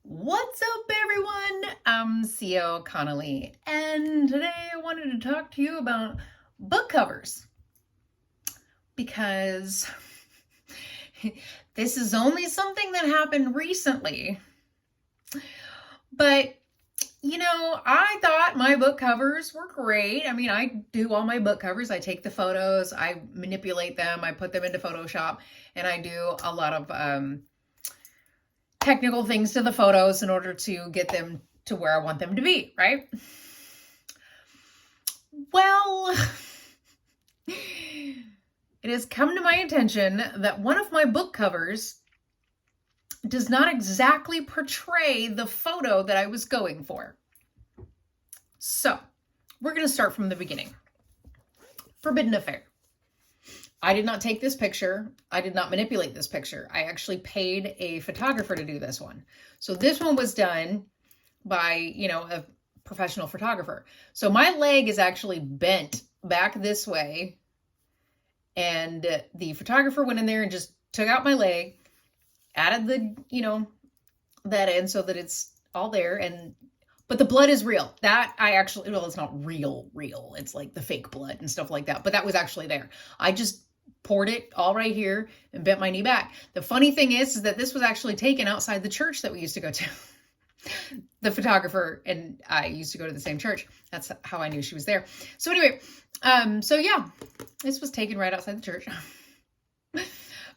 What's up, everyone? I'm CO Connolly, and today I wanted to talk to you about book covers because this is only something that happened recently. But, I thought my book covers were great. I mean, I do all my book covers. I take the photos, I manipulate them, I put them into Photoshop, and I do a lot of technical things to the photos in order to get them to where I want them to be, right? Well, it has come to my attention that one of my book covers does not exactly portray the photo that I was going for. So, we're going to start from the beginning. Forbidden Affair. I did not take this picture. I did not manipulate this picture. I actually paid a photographer to do this one. So this one was done by, a professional photographer. So my leg is actually bent back this way. And the photographer went in there and just took out my leg, added the, that in so that it's all there. But the blood is real. That it's not real. It's like the fake blood and stuff like that. But that was actually there. I just poured it all right here and bent my knee back. The funny thing is that this was actually taken outside the church that we used to go to. The photographer and I used to go to the same church. That's how I knew she was there. So anyway, this was taken right outside the church.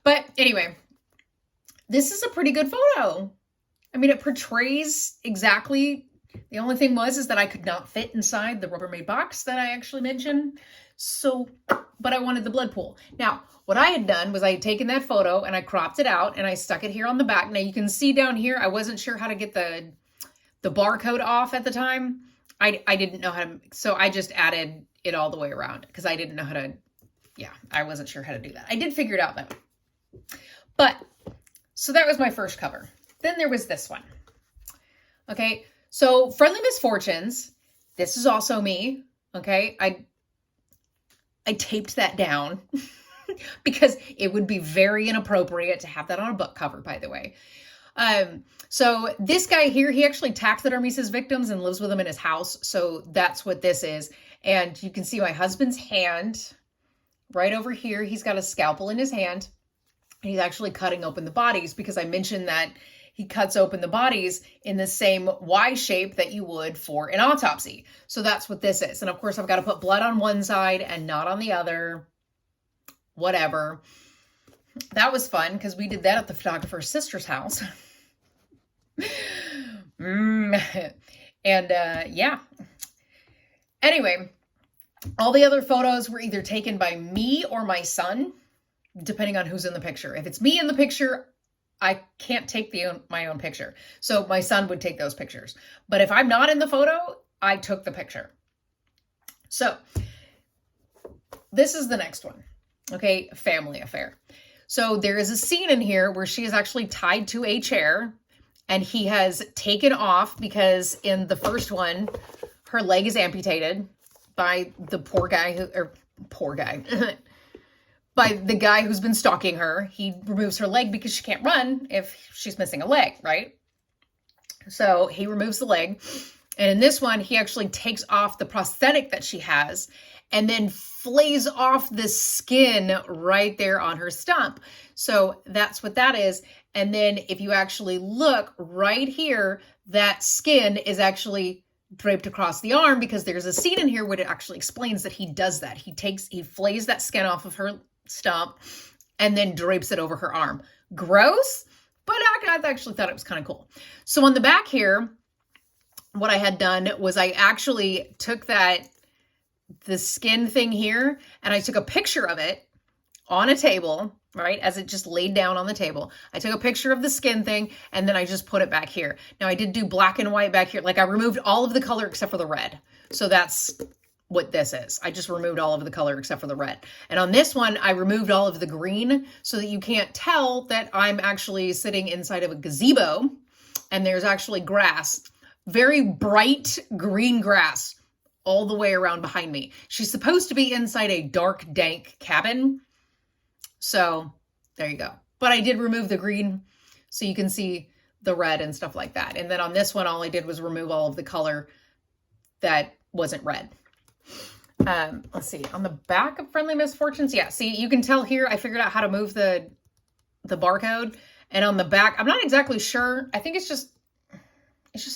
But anyway, this is a pretty good photo. I mean, it portrays exactly. The only thing is that I could not fit inside the Rubbermaid box that I actually mentioned. So, but I wanted the blood pool. Now, what I had done was I had taken that photo and I cropped it out and I stuck it here on the back. Now you can see down here, I wasn't sure how to get the barcode off at the time. I didn't know how to, so I just added it all the way around because I didn't know how to, I wasn't sure how to do that. I did figure it out though. But, so that was my first cover. Then there was this one. Okay, so Friendly Misfortunes, this is also me, okay? I taped that down because it would be very inappropriate to have that on a book cover, by the way. So this guy here, he actually taxidermies his victims and lives with them in his house. So that's what this is. And you can see my husband's hand right over here. He's got a scalpel in his hand. And he's actually cutting open the bodies because I mentioned that he cuts open the bodies in the same Y shape that you would for an autopsy. So that's what this is. And of course, I've got to put blood on one side and not on the other. Whatever. That was fun because we did that at the photographer's sister's house. Anyway, all the other photos were either taken by me or my son, depending on who's in the picture. If it's me in the picture, I can't take my own picture. So my son would take those pictures. But if I'm not in the photo, I took the picture. So this is the next one. Okay, Family Affair. So there is a scene in here where she is actually tied to a chair and he has taken off because in the first one, her leg is amputated by the poor guy by the guy who's been stalking her. He removes her leg because she can't run if she's missing a leg, right? So he removes the leg. And in this one, he actually takes off the prosthetic that she has and then flays off the skin right there on her stump. So that's what that is. And then if you actually look right here, that skin is actually draped across the arm because there's a scene in here where it actually explains that he does that. He flays that skin off of her stump and then drapes it over her arm. Gross, but I actually thought it was kind of cool. So on the back here, what I had done was I actually took the skin thing here and I took a picture of it on a table, right? As it just laid down on the table. I took a picture of the skin thing and then I just put it back here. Now I did do black and white back here. Like I removed all of the color except for the red. So that's what this is. I just removed all of the color except for the red. And on this one, I removed all of the green so that you can't tell that I'm actually sitting inside of a gazebo and there's actually grass, very bright green grass all the way around behind me. She's supposed to be inside a dark, dank cabin. So there you go. But I did remove the green so you can see the red and stuff like that. And then on this one, all I did was remove all of the color that wasn't red. Let's see, on the back of Friendly Misfortunes. Yeah, see, you can tell here, I figured out how to move the barcode. And on the back, I'm not exactly sure. I think it's just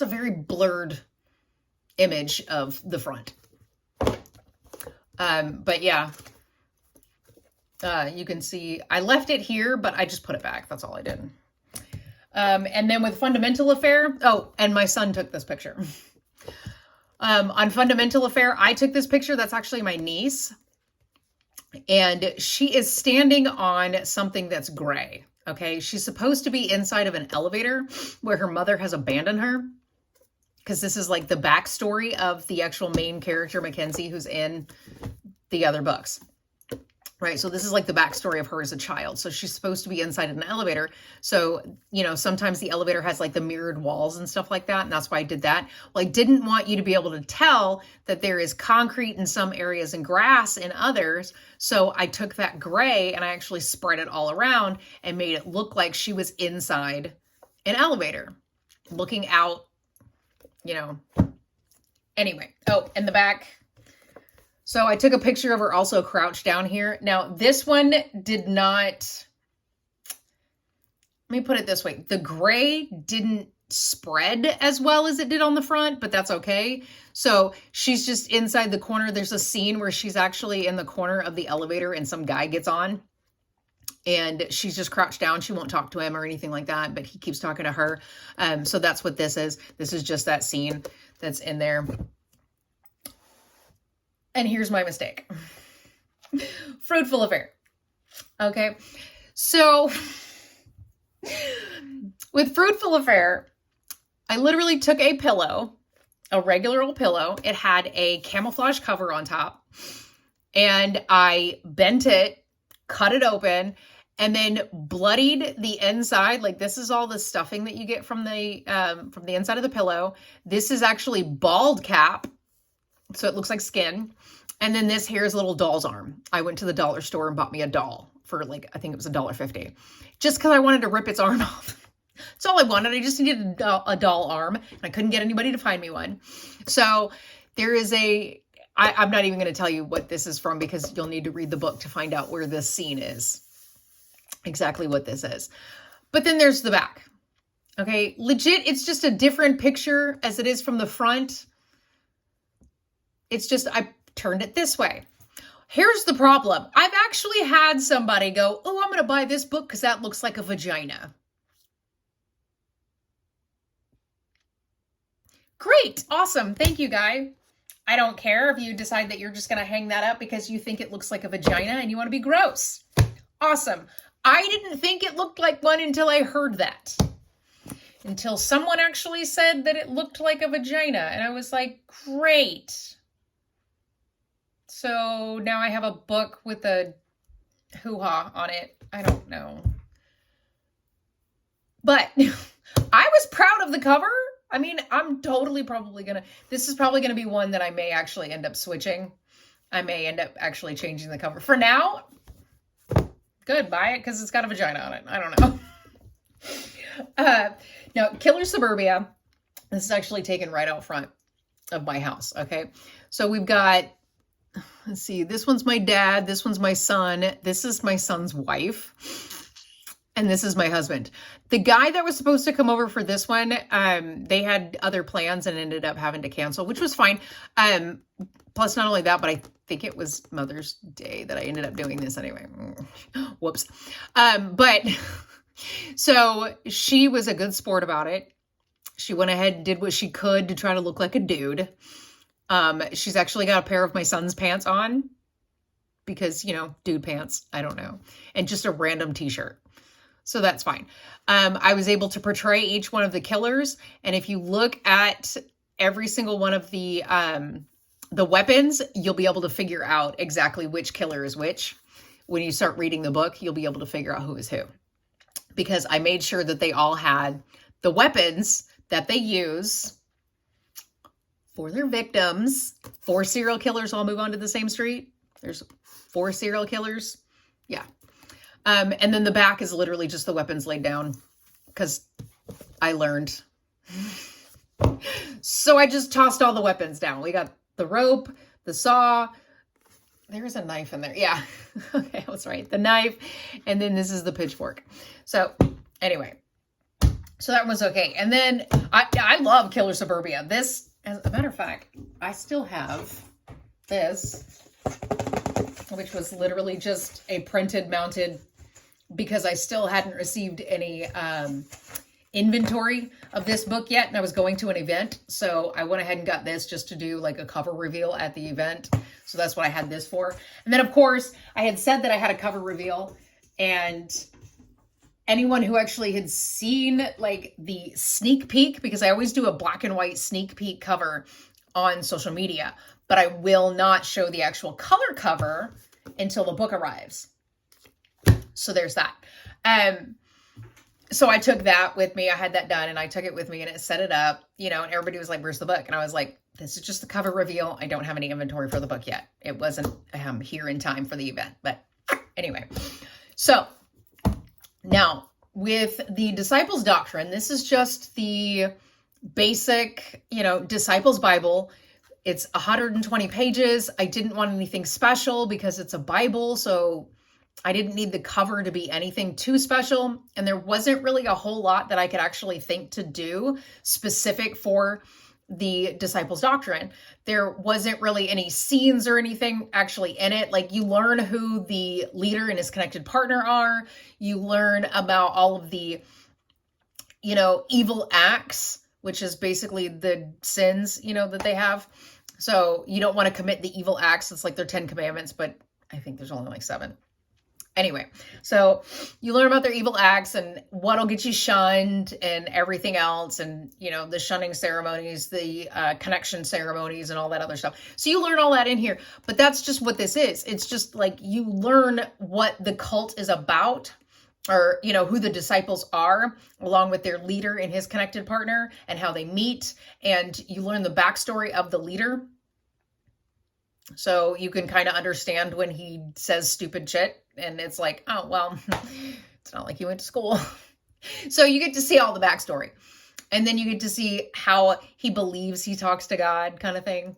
a very blurred image of the front. But yeah, you can see I left it here, but I just put it back. That's all I did. And then with Fundamental Affair, oh, and my son took this picture. On Fundamental Affair, I took this picture. That's actually my niece. And she is standing on something that's gray. Okay. She's supposed to be inside of an elevator where her mother has abandoned her. Because this is like the backstory of the actual main character, Mackenzie, who's in the other books. Right. So this is like the backstory of her as a child. So she's supposed to be inside of an elevator. So, you know, sometimes the elevator has like the mirrored walls and stuff like that. And that's why I did that. Well, I didn't want you to be able to tell that there is concrete in some areas and grass in others. So I took that gray and I actually spread it all around and made it look like she was inside an elevator looking out, you know. Anyway. Oh, and the back. So I took a picture of her also crouched down here. Now, this one did not, let me put it this way. The gray didn't spread as well as it did on the front, but that's okay. So she's just inside the corner. There's a scene where she's actually in the corner of the elevator and some guy gets on and she's just crouched down. She won't talk to him or anything like that, but he keeps talking to her. So that's what this is. This is just that scene that's in there. And here's my mistake. Fruitful Affair. Okay. So with Fruitful Affair, I literally took a pillow, a regular old pillow. It had a camouflage cover on top and I bent it, cut it open, and then bloodied the inside. Like this is all the stuffing that you get from the inside of the pillow. This is actually bald cap. So it looks like skin. And then this here is a little doll's arm. I went to the dollar store and bought me a doll for like, I think it was $1.50. Just because I wanted to rip its arm off. That's all I wanted. I just needed a doll arm. And I couldn't get anybody to find me one. So there is I'm not even going to tell you what this is from because you'll need to read the book to find out where this scene is. Exactly what this is. But then there's the back. Okay. Legit, it's just a different picture as it is from the front. It's just, I turned it this way. Here's the problem. I've actually had somebody go, oh, I'm going to buy this book because that looks like a vagina. Great. Awesome. Thank you, guy. I don't care if you decide that you're just going to hang that up because you think it looks like a vagina and you want to be gross. Awesome. I didn't think it looked like one until I heard that. Until someone actually said that it looked like a vagina. And I was like, great. So now I have a book with a hoo-ha on it. I don't know. But I was proud of the cover. I mean, I'm totally probably this is probably going to be one that I may actually end up switching. I may end up actually changing the cover. For now, good, buy it because it's got a vagina on it. I don't know. Now, Killer Suburbia. This is actually taken right out front of my house, okay? So we've got, let's see, this one's my dad, this one's my son, this is my son's wife, and this is my husband. The guy that was supposed to come over for this one, they had other plans and ended up having to cancel, which was fine. Plus, not only that, but I think it was Mother's Day that I ended up doing this anyway. Whoops. But so she was a good sport about it. She went ahead and did what she could to try to look like a dude. She's actually got a pair of my son's pants on because, you know, dude pants, I don't know. And just a random t-shirt. So that's fine. I was able to portray each one of the killers. And if you look at every single one of the weapons, you'll be able to figure out exactly which killer is which. When you start reading the book, you'll be able to figure out who is who. Because I made sure that they all had the weapons that they use for their victims. 4 serial killers all move onto the same street. There's 4 serial killers. Yeah. And then the back is literally just the weapons laid down because I learned. So I just tossed all the weapons down. We got the rope, the saw. There's a knife in there. Yeah. Okay, I was right. The knife. And then this is the pitchfork. So anyway, so that was okay. And then I love Killer Suburbia. This, as a matter of fact, I still have this, which was literally just a printed mounted, because I still hadn't received any inventory of this book yet, and I was going to an event, so I went ahead and got this just to do like a cover reveal at the event. So that's what I had this for. And then of course I had said that I had a cover reveal, and anyone who actually had seen like the sneak peek, because I always do a black and white sneak peek cover on social media, but I will not show the actual color cover until the book arrives. So there's that. So I took that with me. I had that done and I took it with me and it set it up, you know, and everybody was like, where's the book? And I was like, this is just the cover reveal. I don't have any inventory for the book yet. It wasn't here in time for the event. But anyway, so now with the Disciples Doctrine, this is just the basic, you know, Disciples Bible. It's 120 pages. I didn't want anything special because it's a Bible. So I didn't need the cover to be anything too special. And there wasn't really a whole lot that I could actually think to do specific for the Disciples Doctrine. There wasn't really any scenes or anything actually in it. Like, you learn who the leader and his connected partner are. You learn about all of the, you know, evil acts, which is basically the sins, you know, that they have. So you don't want to commit the evil acts. It's like their 10 commandments, but I think there's only like 7. Anyway, so you learn about their evil acts and what'll get you shunned and everything else. And, you know, the shunning ceremonies, the connection ceremonies and all that other stuff. So you learn all that in here, but that's just what this is. It's just like you learn what the cult is about, or, you know, who the disciples are, along with their leader and his connected partner and how they meet. And you learn the backstory of the leader. So you can kind of understand when he says stupid shit. And it's like, oh, well, it's not like he went to school. So you get to see all the backstory. And then you get to see how he believes he talks to God, kind of thing.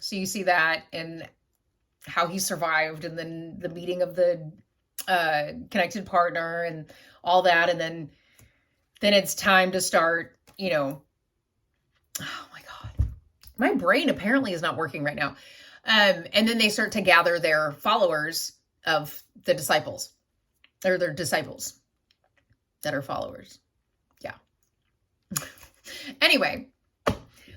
So you see that and how he survived, and then the meeting of the connected partner and all that. And then it's time to start, you know, oh my God, my brain apparently is not working right now. And then they start to gather their followers of the disciples, or their disciples that are followers. Yeah. Anyway,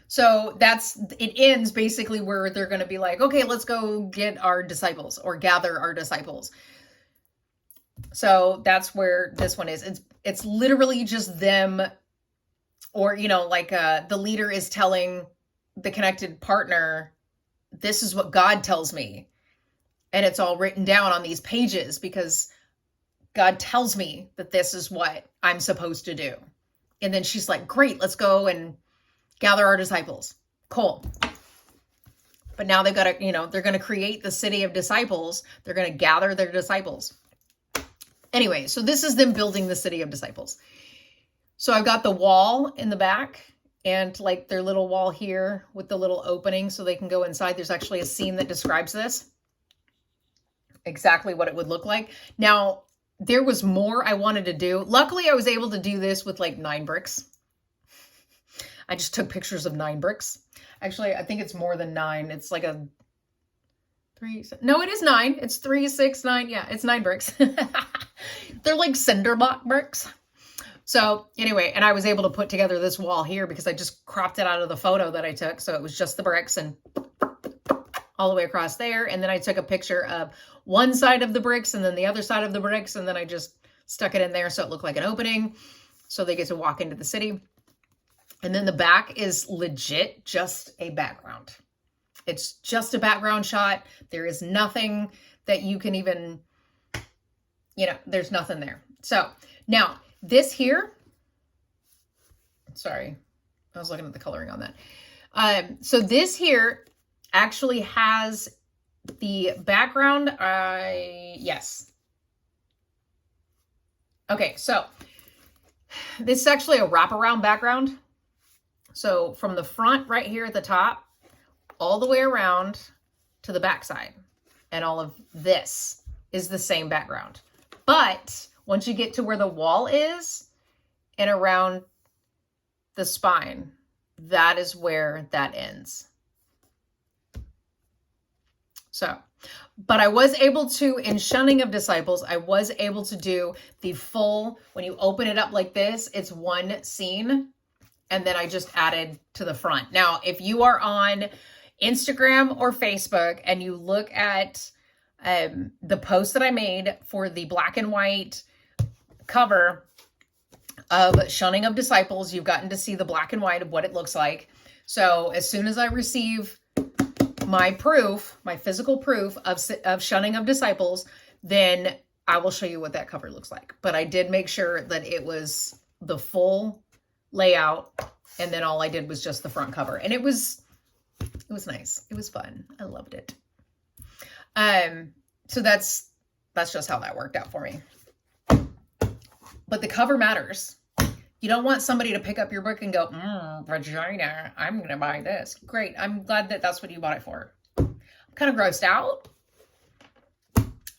so it ends basically where they're going to be like, okay, let's go get our disciples or gather our disciples. So that's where this one is. It's literally just them, or, you know, like the leader is telling the connected partner, this is what God tells me. And it's all written down on these pages because God tells me that this is what I'm supposed to do. And then she's like, great, let's go and gather our disciples. Cool. But now they've got to, you know, they're going to create the city of disciples. They're going to gather their disciples. Anyway, so this is them building the city of disciples. So I've got the wall in the back and like their little wall here with the little opening so they can go inside. There's actually a scene that describes this. Exactly what it would look like. Now, there was more I wanted to do. Luckily, I was able to do this with like 9 bricks. I just took pictures of 9 bricks. Actually, I think it's more than 9. It's like a 3. No, it is 9. It's 3, 6, 9. Yeah, it's 9 bricks. They're like cinder block bricks. So anyway, and I was able to put together this wall here because I just cropped it out of the photo that I took. So it was just the bricks and all the way across there. And then I took a picture of one side of the bricks and then the other side of the bricks. And then I just stuck it in there so it looked like an opening. So they get to walk into the city. And then the back is legit just a background. It's just a background shot. There is nothing that you can even, you know, there's nothing there. So now this here, sorry, I was looking at the coloring on that. So this here actually has the background. Yes. Okay, so This is actually a wraparound background. So from the front right here at the top, all the way around to the back side. And all of this is the same background. But once you get to where the wall is and around the spine, that is where that ends. So, but I was able to, in Shunning of Disciples, I was able to do the full, when you open it up like this, it's one scene. And then I just added to the front. Now, if you are on Instagram or Facebook and you look at the post that I made for the black and white cover of Shunning of Disciples, you've gotten to see the black and white of what it looks like. So as soon as I receive my proof, my physical proof of Shunning of Disciples, then I will show you what that cover looks like. But I did make sure that it was the full layout, and then all I did was just the front cover. And it was nice. It was fun. I loved it. So that's just how that worked out for me. But the cover matters. You don't want somebody to pick up your book and go, vagina, I'm going to buy this. Great. I'm glad that that's what you bought it for. I'm kind of grossed out.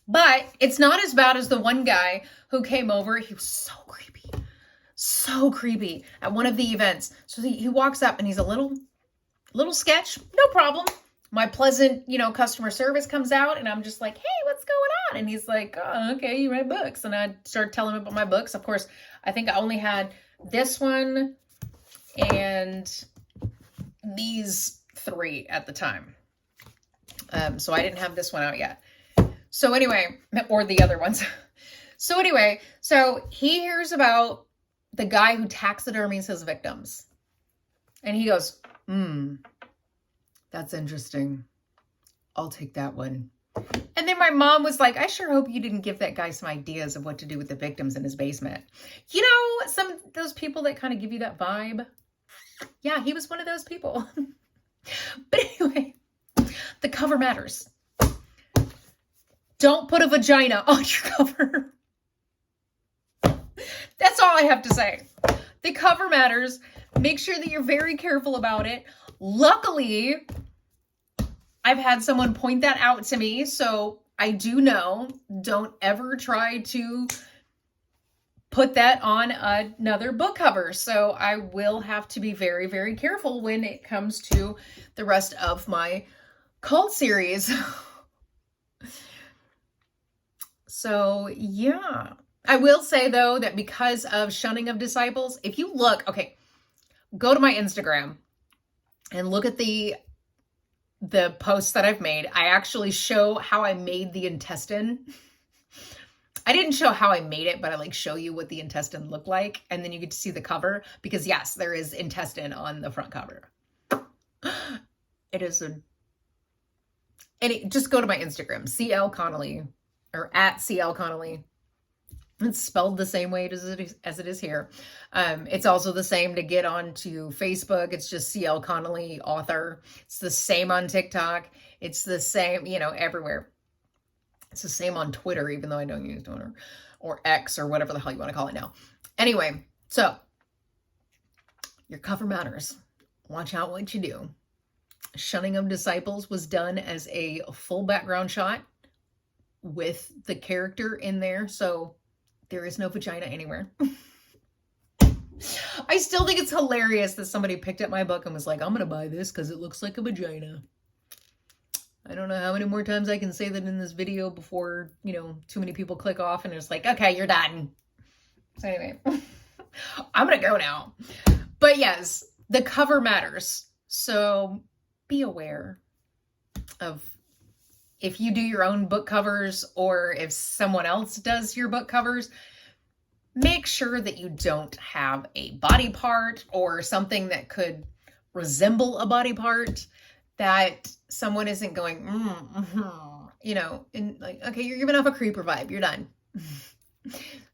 But it's not as bad as the one guy who came over. He was so creepy. So creepy at one of the events. So he walks up and he's a little sketch. No problem. My pleasant, customer service comes out and I'm just like, hey, what's going on? And he's like, oh, okay, you write books. And I started telling him about my books. Of course, I think I only had this one and these 3 at the time. So I didn't have this one out yet. So anyway, or the other ones. So anyway, so he hears about the guy who taxidermies his victims. And he goes, that's interesting. I'll take that one. And then my mom was like, I sure hope you didn't give that guy some ideas of what to do with the victims in his basement. Some of those people that kind of give you that vibe. Yeah, he was one of those people. But anyway, the cover matters. Don't put a vagina on your cover. That's all I have to say. The cover matters. Make sure that you're very careful about it. Luckily, I've had someone point that out to me, so I do know. Don't ever try to put that on another book cover. So I will have to be very, very careful when it comes to the rest of my cult series. So yeah, I will say though that because of Shunning of Disciples, if you look, okay, go to my Instagram and look at the posts that I've made. I actually show how I made the intestine. I didn't show how I made it, but I show you what the intestine looked like. And then you get to see the cover because yes, there is intestine on the front cover. It is just go to my Instagram, CL Connolly or at CL Connolly. It's spelled the same way as it is here. It's also the same to get onto Facebook. It's just CL Connolly author. It's the same on TikTok. It's the same, everywhere. It's the same on Twitter, even though I don't use Twitter or X or whatever the hell you want to call it now. Anyway, so your cover matters. Watch out what you do. Shunning of Disciples was done as a full background shot with the character in there. So there is no vagina anywhere. I still think it's hilarious that somebody picked up my book and was like, I'm going to buy this because it looks like a vagina. I don't know how many more times I can say that in this video before, too many people click off and it's like, okay, you're done. So anyway, I'm going to go now. But yes, the cover matters. So be aware of if you do your own book covers or if someone else does your book covers, make sure that you don't have a body part or something that could resemble a body part, that someone isn't going, and like, okay, you're giving off a creeper vibe. You're done.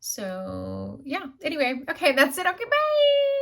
So yeah, anyway, okay, that's it. Okay, bye.